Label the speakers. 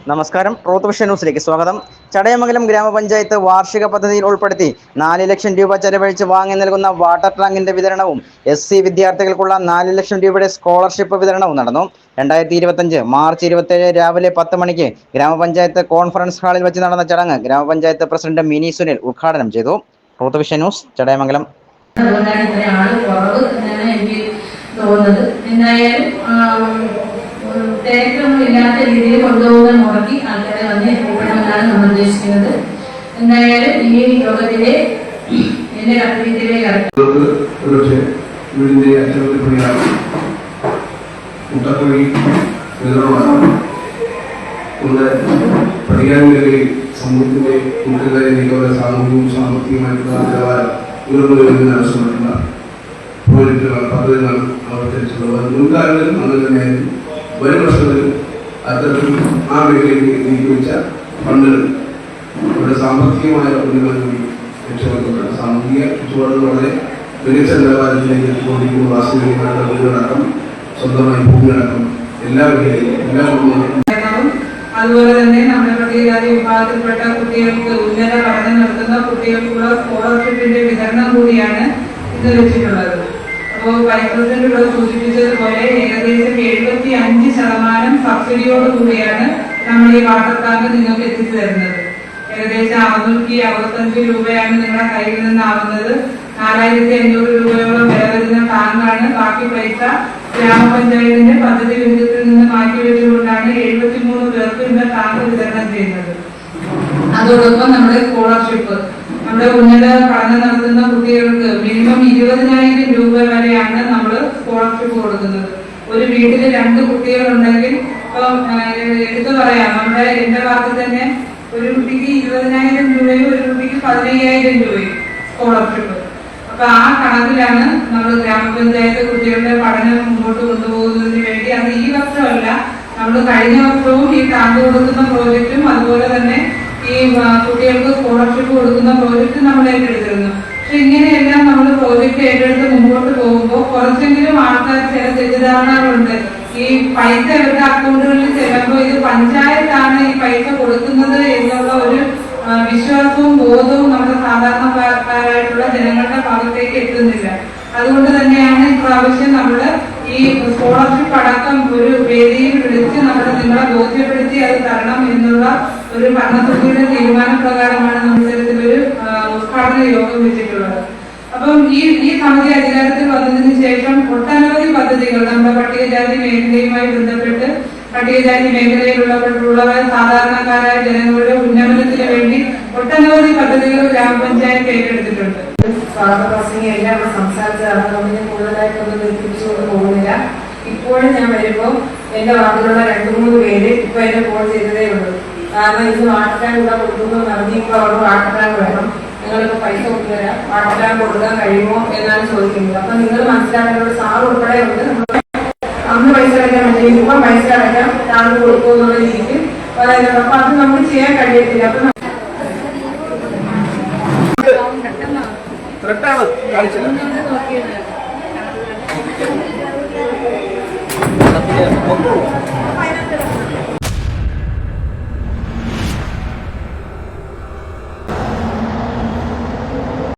Speaker 1: നമസ്കാരം. Truth vision ന്യൂസിലേക്ക് സ്വാഗതം. ചടയമംഗലം ഗ്രാമപഞ്ചായത്ത് വാർഷിക പദ്ധതിയിൽ ഉൾപ്പെടുത്തി 4 ലക്ഷം രൂപ ചെലവഴിച്ച് വാങ്ങി നൽകുന്ന വാട്ടർ ടാങ്കിന്റെ വിതരണവും SC വിദ്യാർത്ഥികൾക്കുള്ള 4 ലക്ഷം രൂപയുടെ സ്കോളർഷിപ്പ് വിതരണവും നടന്നു. 2025 മാർച്ച് 27 രാവിലെ 10 മണിക്ക് ഗ്രാമപഞ്ചായത്ത് കോൺഫറൻസ് ഹാളിൽ വെച്ച് നടന്ന ചടങ്ങ് ഗ്രാമപഞ്ചായത്ത് പ്രസിഡന്റ് മിനി സുനിൽ ഉദ്ഘാടനം ചെയ്തു. Truth Vision News, Chadayamangalam.
Speaker 2: തിരക്കൊന്നുമില്ലാത്ത രീതിയിൽ കൊണ്ടുപോകാൻ മുടക്കി ആൾക്കാരെ വന്ന് എത്തിക്കണമെന്നാണ് നമ്മൾ ഉദ്ദേശിക്കുന്നത്. എന്തായാലും ഈ യോഗത്തിലെ എന്റെ കർത്തവ്യത്തിലേക്ക്
Speaker 3: സമൂഹത്തിന്റെ മുഖ്യധാര സാമൂഹികവും സാമ്പത്തികമായിട്ടുള്ള നിലവാരം ഉയർന്നു വരുന്നതിന് ആവശ്യമായിട്ടുള്ള പദ്ധതികൾ അവതരിച്ചിട്ടുള്ളത് മുൻകാലങ്ങളിലും അങ്ങനെ തന്നെയായിരുന്നു. വരും വർഷങ്ങളിൽ അത്തരത്തിൽ ആ മേഖലയ്ക്ക് നീക്കിവെച്ച ഫണ്ടുകൾ അവരുടെ സാമ്പത്തികമായ ഉന്നമനം കൂടി രക്ഷപ്പെടുത്തുന്നത് സാമൂഹിക ചുറ്റുപാടുകൾ വളരെ മികച്ച നിലവാരത്തിലേക്ക് എത്തിക്കൊണ്ടിരിക്കുന്ന വാസ്തുവികമായിട്ടുള്ള വീടുകളടക്കം സ്വന്തമായി ഭൂമിയടക്കം എല്ലാ മേഖലയിലും എല്ലാ കുടുംബങ്ങളും.
Speaker 2: അതുപോലെ തന്നെ നമ്മുടെ പട്ടികജാതി വിഭാഗത്തിൽപ്പെട്ട കുട്ടികൾക്ക് ഉന്നത പഠനം നടത്തുന്ന കുട്ടികൾക്കുള്ള സ്കോളർഷിപ്പിന്റെ വിതരണം കൂടിയാണ് ഇത് വെച്ചിട്ടുള്ളത്. അപ്പോൾ വൈസ് പ്രസിഡന്റ് ഇവിടെ സൂചിപ്പിച്ചതുപോലെ ഏകദേശം 75% സബ്സിഡിയോട് കൂടിയാണ് നമ്മൾ ഈ വാട്ടർ ടാങ്ക് നിങ്ങൾക്ക് എത്തിച്ചു തരുന്നത്. ഏകദേശം 665 രൂപയാണ് നിങ്ങളുടെ കയ്യിൽ നിന്നാവുന്നത്. 4500 രൂപയോളം വില വരുന്ന ടാങ്കാണ്. ബാക്കി പൈസ ഗ്രാമപഞ്ചായത്തിന്റെ പദ്ധതി വിഹിതത്തിൽ നിന്ന് മാറ്റിവെച്ചുകൊണ്ടാണ് 73 പേർക്ക് ഇന്ന് ടാങ്ക് വിതരണം ചെയ്യുന്നത്. അതോടൊപ്പം നമ്മുടെ സ്കോളർഷിപ്പ്, നമ്മുടെ ഉന്നത പഠനം നടത്തുന്ന കുട്ടികൾക്ക് മിനിമം 20,000 രൂപ വരെയാണ് നമ്മൾ സ്കോളർഷിപ്പ് കൊടുക്കുന്നത്. ഒരു വീട്ടിൽ 2 കുട്ടികളുണ്ടെങ്കിൽ ഇപ്പം എടുത്തു പറയാം, നമ്മുടെ എന്റെ ഭാഗത്ത് തന്നെ ഒരു കുട്ടിക്ക് 20,000 രൂപയും ഒരു കുട്ടിക്ക് 15,000 രൂപയും സ്കോളർഷിപ്പ്. അപ്പൊ ആ കണക്കിലാണ് നമ്മൾ ഗ്രാമപഞ്ചായത്ത് കുട്ടികളുടെ പഠനം മുമ്പോട്ട് കൊണ്ടുപോകുന്നതിന് വേണ്ടി. അത് ഈ വർഷമല്ല, നമ്മൾ കഴിഞ്ഞ വർഷവും ഈ ടാങ്ക് കൊടുക്കുന്ന പ്രോജക്റ്റും അതുപോലെ തന്നെ ഈ കുട്ടികൾക്ക് സ്കോളർഷിപ്പ് കൊടുക്കുന്ന പ്രോജക്റ്റ് നമ്മൾ ഏറ്റെടുത്തിരുന്നു. പക്ഷെ ഇങ്ങനെയെല്ലാം നമ്മൾ പ്രോജക്റ്റ് ഏറ്റെടുത്ത് മുമ്പോട്ട് പോകുമ്പോൾ കുറച്ചെങ്കിലും ആൾക്കാർ ചില തെറ്റിദ്ധാരണകളുണ്ട്. ഈ പൈസ ഇവരുടെ അക്കൗണ്ടുകളിൽ ചെല്ലുമ്പോൾ ഇത് പഞ്ചായത്താണ് ഈ പൈസ കൊടുക്കുന്നത് എന്നുള്ള ഒരു വിശ്വാസവും ബോധവും നമ്മുടെ സാധാരണക്കാരായിട്ടുള്ള ജനങ്ങളുടെ ഭാഗത്തേക്ക് എത്തുന്നില്ല. അതുകൊണ്ട് തന്നെയാണ് ഇപ്രാവശ്യം നമ്മൾ ഈ സ്കോളർഷിപ്പ് അടക്കം ഒരു വേദിയിൽ വിളിച്ച് നിങ്ങളെ ബോധ്യപ്പെടുത്തി അത് തരണം എന്നുള്ള ഒരു ഭരണസമിതിയുടെ തീരുമാനപ്രകാരമാണ് നമ്മൾ ഇത്തരത്തിലൊരു ഉദ്ഘാടന യോഗം വെച്ചിട്ടുള്ളത്. അപ്പം ഈ സമിതി അധികാരത്തിൽ വന്നതിന് ശേഷം ഒട്ടനവധി പദ്ധതികൾ നമ്മുടെ പട്ടികജാതി മേഖലയുമായി ബന്ധപ്പെട്ട് പട്ടികജാതി മേഖലയിലുള്ളവർ സാധാരണക്കാരായ ജനങ്ങളുടെ ഉന്നമനത്തിന് വേണ്ടി ഒട്ടനവധി പദ്ധതികൾ ഗ്രാമപഞ്ചായത്ത് ഏറ്റെടുത്തിട്ടുണ്ട്. സ്വാഗത പ്രസംഗം എല്ലാം സംസാരിച്ചതാണ്. നമ്മൾ കൂടുതലായിട്ടൊന്നും നിർത്തിപ്പിച്ചുകൊണ്ട് പോകുന്നില്ല. ഇപ്പോഴും ഞാൻ വരുമ്പോൾ എന്റെ വാർഡിലുള്ള 2-3 പേര് ഇപ്പൊ എന്നെ ഫോൺ ചെയ്തതേ ഉള്ളൂ. കാരണം ഇന്ന് വാട്ടർ ടാങ്ക് ഇവിടെ കൊടുക്കുന്നു പറഞ്ഞപ്പോൾ അവർ വാട്ടർ ടാങ്ക് വേണം, നിങ്ങളിപ്പോ പൈസ കൊണ്ടുവരാം, വാട്ടർ ടാങ്ക് കൊടുക്കാൻ കഴിയുമോ എന്നാണ് ചോദിക്കുന്നത്. അപ്പൊ നിങ്ങൾ മനസ്സിലാക്കേണ്ട സാർ ഉൾപ്പെടെ ഉണ്ട്. അന്ന് പൈസ അടയ്ക്കാൻ പറ്റില്ല, ഇപ്പം പൈസ അടയ്ക്കാം, ടാങ്ക് കൊടുക്കും എന്നുള്ള രീതിക്ക് പറയുന്നത്. അപ്പൊ അത് നമുക്ക് ചെയ്യാൻ കഴിയത്തില്ല. അപ്പൊ